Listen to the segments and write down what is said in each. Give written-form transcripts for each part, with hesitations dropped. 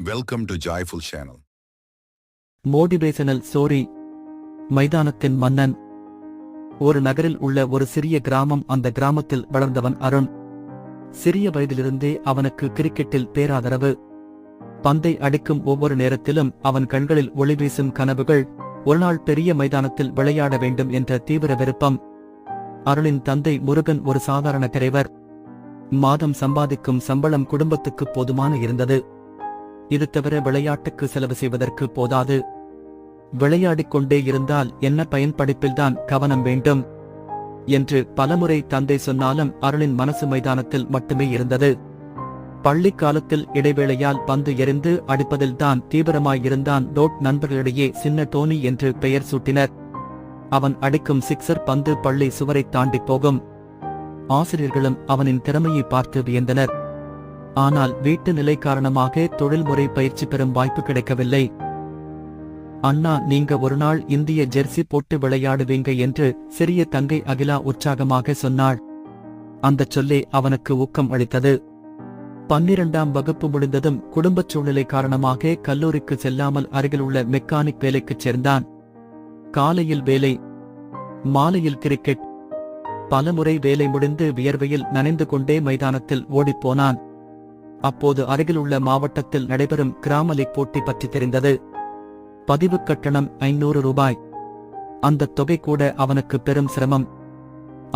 Welcome to Joyful Channel. Motivational story. மைதானத்தின் மன்னன். ஒரு நகரில் உள்ள ஒரு சிறிய கிராமம். அந்த கிராமத்தில் வளர்ந்தவன் அருண். சிறிய வயதிலிருந்தே அவனுக்கு கிரிக்கெட்டில் பேராதரவு. பந்தை அடிக்கும் ஒவ்வொரு நேரத்திலும் அவன் கண்களில் ஒளிவீசும் கனவுகள், ஒருநாள் பெரிய மைதானத்தில் விளையாட வேண்டும் என்ற தீவிர விருப்பம். அருணின் தந்தை முருகன் ஒரு சாதாரண டிரைவர். மாதம் சம்பாதிக்கும் சம்பளம் குடும்பத்துக்கு போதுமான இருந்தது. இது தவிர விளையாட்டுக்கு செலவு செய்வதற்கு போதாது. விளையாடிக் கொண்டே இருந்தால் என்ன பயன், படிப்பில்தான் கவனம் வேண்டும் என்று பலமுறை தந்தை சொன்னாலும் அருணின் மனசு மைதானத்தில் மட்டுமே இருந்தது. பள்ளிக் காலத்தில் இடைவேளையால் பந்து எறிந்து அடிப்பதில்தான் தீவிரமாயிருந்தான். நண்பர்களிடையே சின்ன டோனி என்று பெயர் சூட்டினர். அவன் அடிக்கும் சிக்ஸர் பந்து பள்ளி சுவரை தாண்டி போகும். ஆசிரியர்களும் அவனின் திறமையை பார்த்து வியந்தனர். ஆனால் வீட்டு நிலை காரணமாக தொழில்முறை பயிற்சி பெறும் வாய்ப்பு கிடைக்கவில்லை. அண்ணா, நீங்க ஒருநாள் இந்திய ஜெர்சி போட்டு விளையாடுவீங்க என்று சிறிய தங்கை அகிலா உற்சாகமாக சொன்னாள். அந்தச் சொல்லே அவனுக்கு ஊக்கம் அளித்தது. 12ஆம் வகுப்பு முடிந்ததும் குடும்பச் சூழ்நிலை காரணமாக கல்லூரிக்கு செல்லாமல் அருகிலுள்ள மெக்கானிக் வேலைக்குச் சேர்ந்தான். காலையில் வேலை, மாலையில் கிரிக்கெட். பலமுறை வேலை முடிந்து வியர்வையில் நனைந்து கொண்டே மைதானத்தில் ஓடிப்போனான். அப்போது அருகிலுள்ள மாவட்டத்தில் நடைபெறும் கிராம லீக் போட்டி பற்றி தெரிந்தது. பதிவு கட்டணம் 500 ரூபாய். அந்த தொகை கூட அவனுக்கு பெரும் சிரமம்.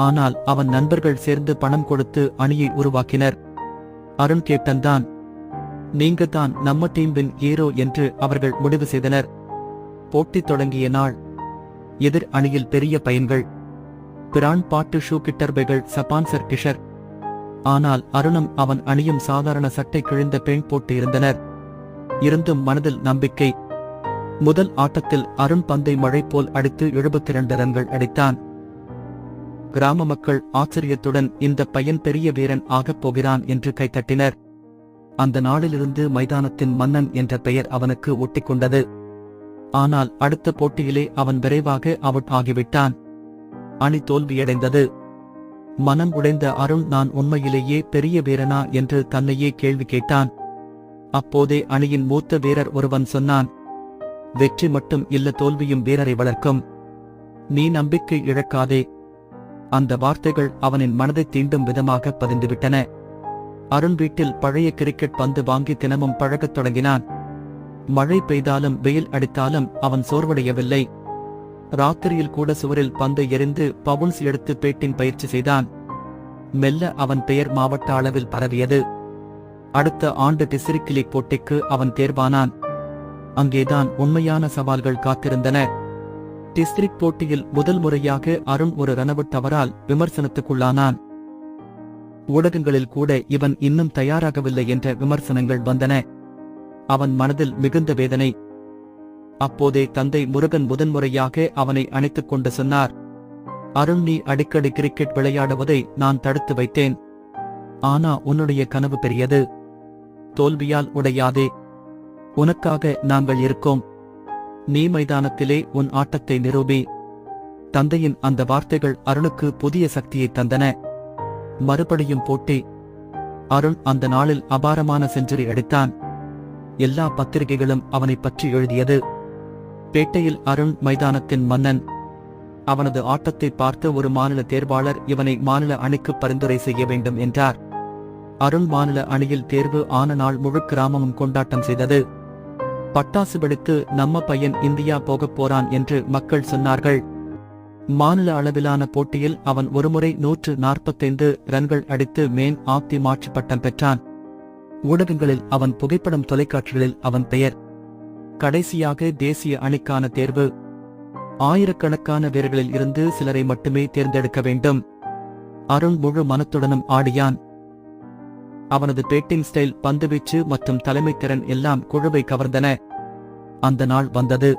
ஆனால் அவன் நண்பர்கள் சேர்ந்து பணம் கொடுத்து அணியை உருவாக்கினர். அருண் கேப்டன், நீங்க தான் நம்ம டீம்பின் ஹீரோ என்று அவர்கள் முடிவு செய்தனர். போட்டி தொடங்கிய நாள். எதிர் அணியில் பெரிய பையன்கள், பிராண்ட் பாட்டு ஷூ, கிட்டர்பைகள், ஸ்பான்சர் டிஷர்ட். ஆனால் அருணும் அவன் அணியும் சாதாரண சட்டை கிழிந்த பெண் போட்டு இருந்தனர். இருந்தும் மனதில் நம்பிக்கை. முதல் ஆட்டத்தில் அருண் பந்தை மழை போல் அடித்து 72 ரன்கள் அடித்தான். கிராம மக்கள் ஆச்சரியத்துடன் இந்த பையன் பெரிய வீரன் ஆகப் போகிறான் என்று கைத்தட்டினர். அந்த நாளிலிருந்து மைதானத்தின் மன்னன் என்ற பெயர் அவனுக்கு ஒட்டிக்கொண்டது. ஆனால் அடுத்த போட்டியிலே அவன் விரைவாக அவுட் ஆகிவிட்டான். அணி தோல்வியடைந்தது. மனம் உடைந்த அருண், நான் உண்மையிலேயே பெரிய வீரனா என்று தன்னையே கேள்வி கேட்டான். அப்போதே அணியின் மூத்த வீரர் ஒருவன் சொன்னான், வெற்றி மட்டும் இல்ல, தோல்வியும் வீரரை வளர்க்கும். நீ நம்பிக்கை இழக்காதே. அந்த வார்த்தைகள் அவனின் மனதை தீண்டும் விதமாக பதிந்துவிட்டன. அருண் வீட்டில் பழைய கிரிக்கெட் பந்து வாங்கி தினமும் பழகத் தொடங்கினான். மழை பெய்தாலும் வெயில் அடித்தாலும் அவன் சோர்வடையவில்லை. ராத்திரியில் கூட சுவரில் பந்தை எறிந்து பவுன்ஸ் எடுத்து பேட்டிங் பயிற்சி செய்தான். மெல்ல அவன் பெயர் மாவட்ட அளவில் பரவியது. அடுத்த ஆண்டு டிஸ்ட்ரிக்ட் லீக் போட்டிக்கு அவன் தேர்வானான். அங்கேதான் உண்மையான சவால்கள் காத்திருந்தன. டிஸ்ட்ரிக்ட் போட்டியில் முதல் முறையாக அருண் ஒரு ரனவுட் தவறால் விமர்சனத்துக்குள்ளானான். ஊடகங்களில் கூட இவன் இன்னும் தயாராகவில்லை என்ற விமர்சனங்கள் வந்தன. அவன் மனதில் மிகுந்த வேதனை. அப்போதே தந்தை முருகன் முதன்முறையாக அவனை அணைத்துக் கொண்டு சொன்னார், அருண், நீ அடிக்கடி கிரிக்கெட் விளையாடுவதை நான் தடுத்து வைத்தேன். ஆனா உன்னுடைய கனவு பெரியது. தோல்வியால் உடையாதே. உனக்காக நாங்கள் இருக்கோம். நீ மைதானத்திலே உன் ஆட்டத்தை நிரூபி. தந்தையின் அந்த வார்த்தைகள் அருணுக்கு புதிய சக்தியை தந்தன. மறுபடியும் போட்டி. அருண் அந்த நாளில் அபாரமான செஞ்சுரி அடித்தான். எல்லா பத்திரிகைகளும் அவனை பற்றி எழுதியது. பேட்டையில் அருண் மைதானத்தின் மன்னன். அவனது ஆட்டத்தை பார்த்த ஒரு மாநில தேர்வாளர் இவனை மாநில அணிக்கு பரிந்துரை செய்ய வேண்டும் என்றார். அருண் மாநில அணியில் தேர்வு ஆன நாள் முழு கிராமமும் கொண்டாட்டம் செய்தது. பட்டாசு வெடித்து நம்ம பையன் இந்தியா போகப் போறான் என்று மக்கள் சொன்னார்கள். மாநில அளவிலான போட்டியில் அவன் ஒருமுறை 145 ரன்கள் அடித்து மேன் ஆஃப் தி மேட்ச் பட்டம் பெற்றான். ஊடகங்களில் அவன் புகைப்படம், தொலைக்காட்சிகளில் அவன் பெயர். கடைசியாக தேசிய அணிக்கான தேர்வு. ஆயிரக்கணக்கான வீரர்களில் இருந்து சிலரை மட்டுமே தேர்ந்தெடுக்க வேண்டும். அருண் முழு மனத்துடனும் ஆடியான். அவனது பேட்டிங் ஸ்டைல், பந்துவீச்சு மற்றும் தலைமைத்திறன் எல்லாம் குழுவை கவர்ந்தன. அந்த நாள் வந்தது.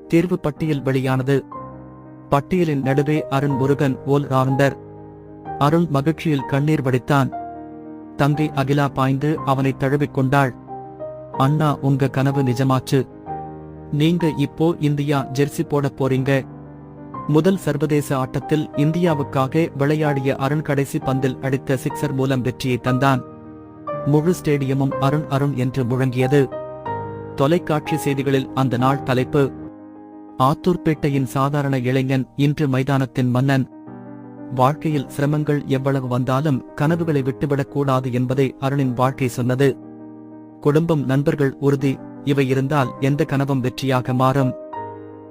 தேர்வு பட்டியல் வெளியானது. பட்டியலின் நடுவே அருண் முருகன் ஓல் ரவுண்டர். அருண் மகிழ்ச்சியில் கண்ணீர் வடித்தான். தங்கை அகிலா பாய்ந்து அவனை தழுவிக் கொண்டாள். அண்ணா, உங்க கனவு நிஜமாச்சு. நீங்க இப்போ இந்தியா ஜெர்சி போட போறீங்க. முதல் சர்வதேச ஆட்டத்தில் இந்தியாவுக்காக விளையாடிய அருண் கடைசி பந்தில் அடித்த சிக்ஸர் மூலம் வெற்றியை தந்தான். முழு ஸ்டேடியமும் அருண் அருண் என்று முழங்கியது. தொலைக்காட்சி செய்திகளில் அந்த நாள் தலைப்பு: ஆத்தூர்பேட்டையின் சாதாரண இளைஞன் இன்று மைதானத்தின் மன்னன். வாழ்க்கையில் சிரமங்கள் எவ்வளவு வந்தாலும் கனவுகளை விட்டுவிடக் கூடாது என்பதை அருணின் வாழ்க்கை சொன்னது. குடும்பம், நண்பர்கள், உறுதி, இவை இருந்தால் எந்த கனவும் வெற்றியாக மாறும்.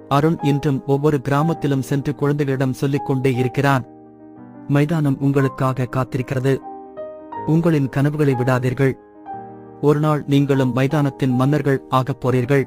அருண் இன்றும் ஒவ்வொரு கிராமத்திலும் சென்று குழந்தைகளிடம் சொல்லிக் கொண்டே இருக்கிறான். மைதானம் உங்களுக்காக காத்திருக்கிறது. உங்களின் கனவுகளை விடாதீர்கள். ஒரு நாள் நீங்களும் மைதானத்தின் மன்னர்கள் ஆகப் போறீர்கள்.